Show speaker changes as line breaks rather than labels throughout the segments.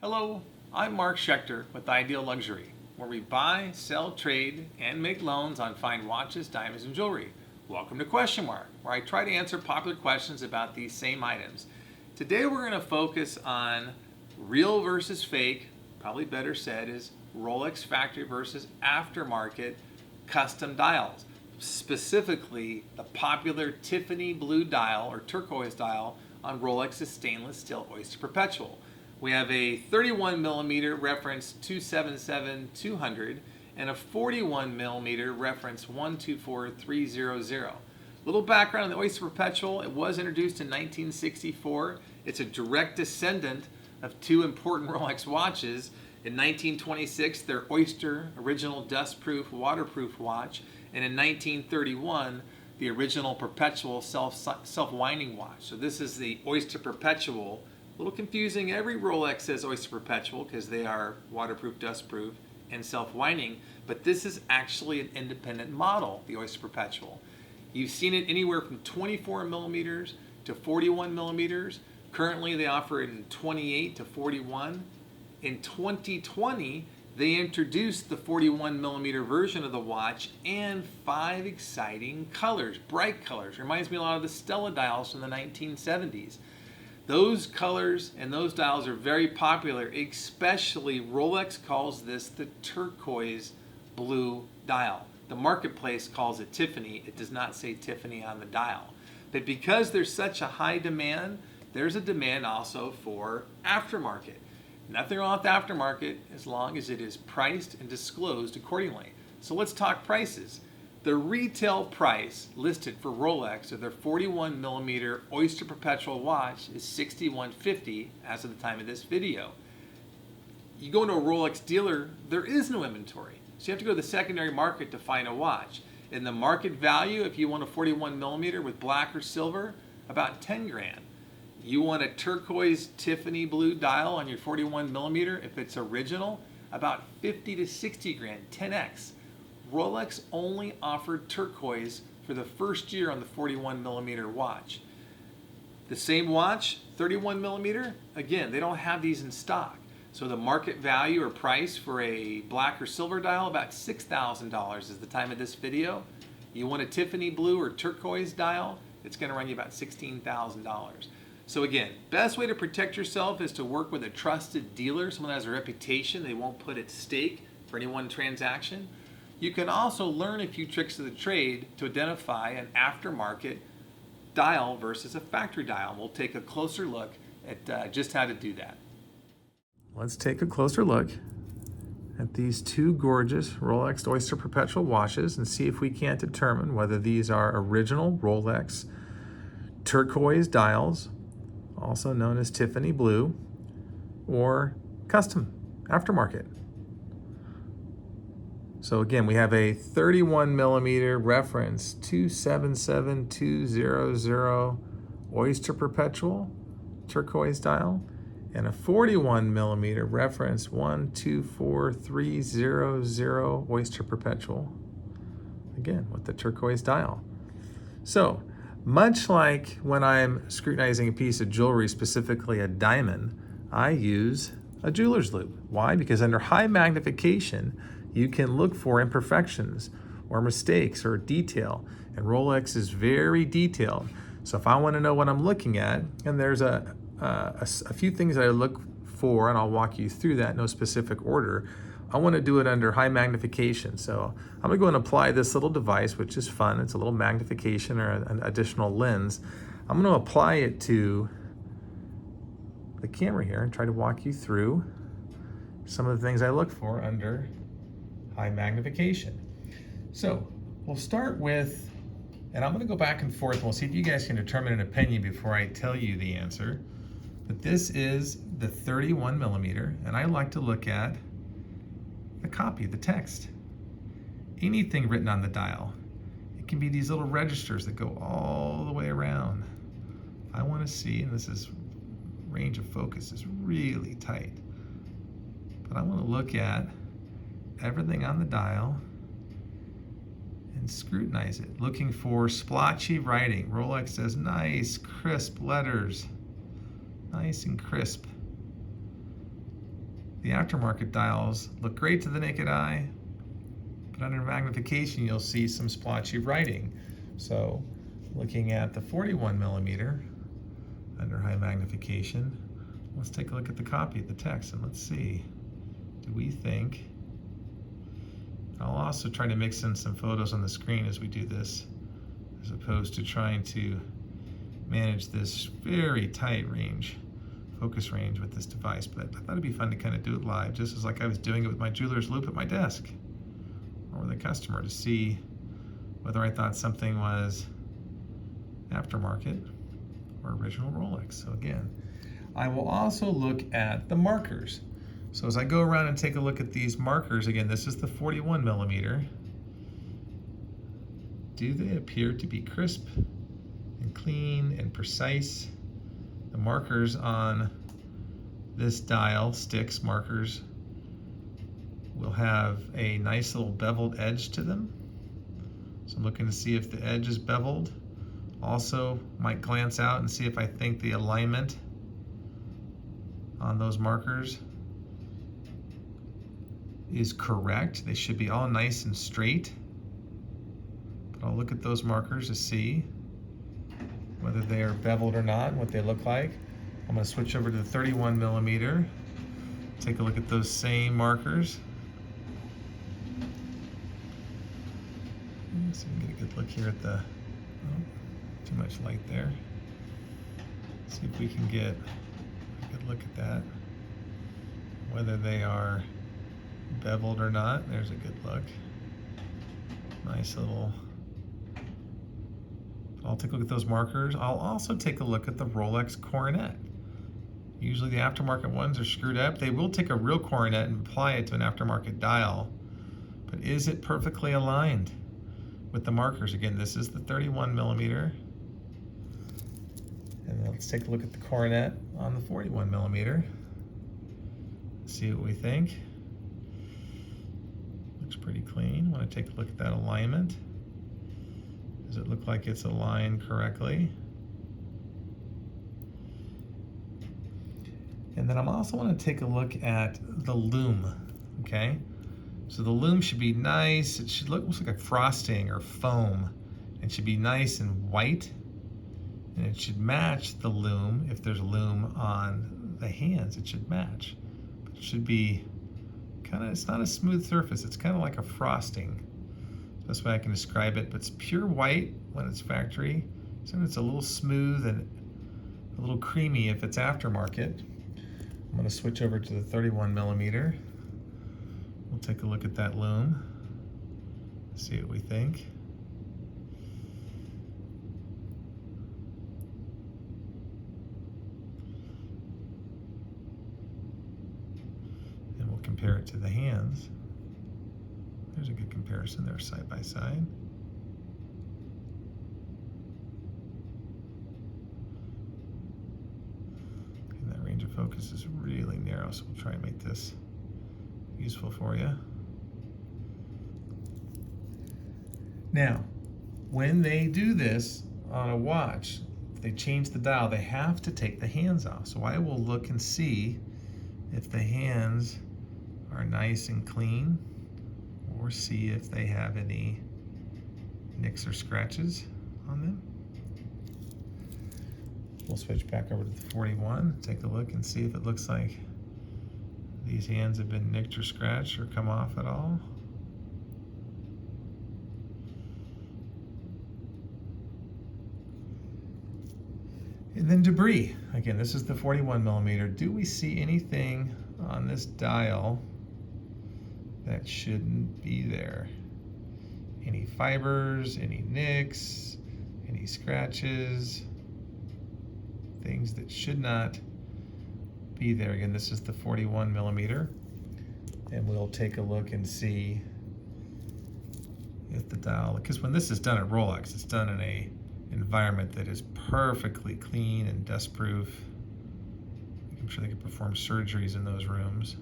Hello, I'm Mark Schechter with Ideal Luxury, where we buy, sell, trade, and make loans on fine watches, diamonds, and jewelry. Welcome to Question Mark, where I try to answer popular questions about these same items. Today we're going to focus on real versus fake, probably better said is Rolex factory versus aftermarket custom dials. Specifically, the popular Tiffany blue dial or turquoise dial on Rolex's stainless steel Oyster Perpetual. We have a 31 millimeter reference 277-200 and a 41 millimeter reference 124300. Little background on the Oyster Perpetual. It was introduced in 1964. It's a direct descendant of two important Rolex watches. In 1926, their Oyster original dustproof, waterproof watch, and in 1931, the original Perpetual self-winding watch. So this is the Oyster Perpetual. A little confusing. Every Rolex says Oyster Perpetual because they are waterproof, dustproof, and self-winding, but this is actually an independent model, the Oyster Perpetual. You've seen it anywhere from 24 millimeters to 41 millimeters. Currently, they offer it in 28 to 41. In 2020, they introduced the 41 millimeter version of the watch and 5 exciting colors, bright colors. Reminds me a lot of the Stella dials from the 1970s. Those colors and those dials are very popular, especially Rolex calls this the turquoise blue dial. The marketplace calls it Tiffany. It does not say Tiffany on the dial. But because there's such a high demand, there's a demand also for aftermarket. Nothing wrong with aftermarket as long as it is priced and disclosed accordingly. So let's talk prices. The retail price listed for Rolex of their 41 millimeter Oyster Perpetual watch is $61.50 as of the time of this video. You go into a Rolex dealer, there is no inventory. So you have to go to the secondary market to find a watch. And the market value, if you want a 41 millimeter with black or silver, about 10 grand. You want a turquoise Tiffany blue dial on your 41 millimeter, if it's original, about 50 to 60 grand, 10x. Rolex only offered turquoise for the first year on the 41 millimeter watch. The same watch, 31 millimeter, again, they don't have these in stock. So the market value or price for a black or silver dial, about $6,000 is the time of this video. You want a Tiffany blue or turquoise dial, it's going to run you about $16,000. So again, best way to protect yourself is to work with a trusted dealer, someone that has a reputation they won't put at stake for any one transaction. You can also learn a few tricks of the trade to identify an aftermarket dial versus a factory dial. We'll take a closer look at just how to do that. Let's take a closer look at these two gorgeous Rolex Oyster Perpetual watches and see if we can't determine whether these are original Rolex turquoise dials, also known as Tiffany blue, or custom aftermarket. So again, we have a 31 millimeter reference 277200 Oyster Perpetual turquoise dial and a 41 millimeter reference 124300 Oyster Perpetual, again with the turquoise dial. So much like when I'm scrutinizing a piece of jewelry, specifically a diamond, I use a jeweler's loupe. Why? Because under high magnification, you can look for imperfections or mistakes or detail, and Rolex is very detailed. So if I want to know what I'm looking at, and there's a few things that I look for, and I'll walk you through that in no specific order, I want to do it under high magnification. So I'm going to go and apply this little device, which is fun. It's a little magnification or an additional lens. I'm going to apply it to the camera here and try to walk you through some of the things I look for under high magnification. So we'll start with, and I'm going to go back and forth. We'll see if you guys can determine an opinion before I tell you the answer. But this is the 31 millimeter, and I like to look at the copy, the text. Anything written on the dial. It can be these little registers that go all the way around. I want to see, and this is range of focus is really tight, but I want to look at everything on the dial and scrutinize it, looking for splotchy writing. Rolex says nice, crisp letters, nice and crisp. The aftermarket dials look great to the naked eye, but under magnification you'll see some splotchy writing. So looking at the 41 millimeter under high magnification, let's take a look at the copy of the text and let's see, do we think, I'll also try to mix in some photos on the screen as we do this, as opposed to trying to manage this very tight range, focus range with this device, but I thought it'd be fun to kind of do it live, just as like I was doing it with my jeweler's loupe at my desk, or with a customer, to see whether I thought something was aftermarket or original Rolex. So again, I will also look at the markers. So as I go around and take a look at these markers, again, this is the 41 millimeter. Do they appear to be crisp and clean and precise? The markers on this dial, sticks markers, will have a nice little beveled edge to them. So I'm looking to see if the edge is beveled. Also might glance out and see if I think the alignment on those markers is correct. They should be all nice and straight. But I'll look at those markers to see whether they are beveled or not and what they look like. I'm going to switch over to the 31 millimeter. Take a look at those same markers. So we can get a good look here at the, oh, too much light there. See if we can get a good look at that. Whether they are beveled or not. There's a good look. Nice little. I'll take a look at those markers. I'll also take a look at the Rolex coronet. Usually the aftermarket ones are screwed up. They will take a real coronet and apply it to an aftermarket dial. But is it perfectly aligned with the markers? Again, this is the 31 millimeter. And let's take a look at the coronet on the 41 millimeter. See what we think. Looks pretty clean. Want to take a look at that alignment. Does it look like it's aligned correctly? And then I'm also want to take a look at the lume, okay? So the lume should be nice. It should look almost like a frosting or foam. It should be nice and white. And it should match the lume. If there's a lume on the hands, it should match. But it should be kind of, it's not a smooth surface. It's kind of like a frosting. That's why I can describe it, but it's pure white when it's factory. So it's a little smooth and a little creamy if it's aftermarket. I'm going to switch over to the 31 millimeter. We'll take a look at that lume, see what we think. And we'll compare it to the hands. There's a good comparison there, side by side. And that range of focus is really narrow, so we'll try and make this useful for you. Now, when they do this on a watch, if they change the dial, they have to take the hands off. So I will look and see if the hands are nice and clean, or see if they have any nicks or scratches on them. We'll switch back over to the 41, take a look and see if it looks like these hands have been nicked or scratched or come off at all. And then debris. Again, this is the 41 millimeter. Do we see anything on this dial that shouldn't be there? Any fibers, any nicks, any scratches, things that should not be there. Again, this is the 41 millimeter, and we'll take a look and see if the dial, because when this is done at Rolex, it's done in a environment that is perfectly clean and dust proof. I'm sure they could perform surgeries in those rooms.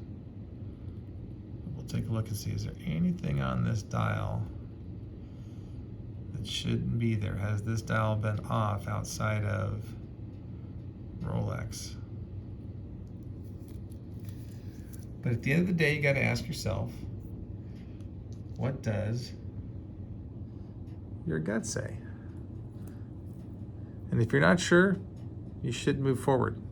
We'll take a look and see, is there anything on this dial that shouldn't be there? Has this dial been off outside of Rolex? But at the end of the day, you got to ask yourself, what does your gut say? And if you're not sure, you should move forward.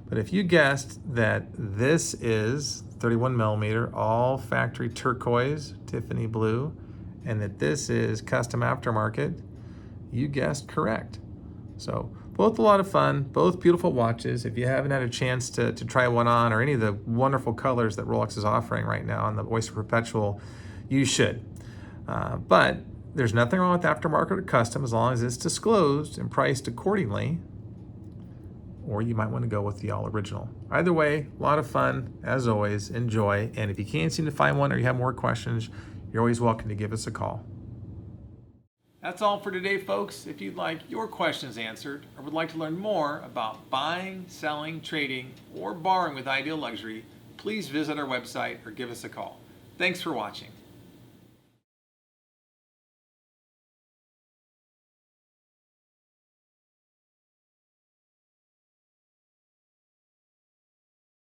But if you guessed that this is 31 millimeter, all factory turquoise, Tiffany blue, and that this is custom aftermarket, you guessed correct. So both a lot of fun, both beautiful watches. If you haven't had a chance to try one on or any of the wonderful colors that Rolex is offering right now on the Oyster Perpetual, you should. But there's nothing wrong with aftermarket or custom as long as it's disclosed and priced accordingly, or you might want to go with the all original. Either way, a lot of fun, as always, enjoy. And if you can't seem to find one or you have more questions, you're always welcome to give us a call. That's all for today, folks. If you'd like your questions answered or would like to learn more about buying, selling, trading, or borrowing with Ideal Luxury, please visit our website or give us a call. Thanks for watching.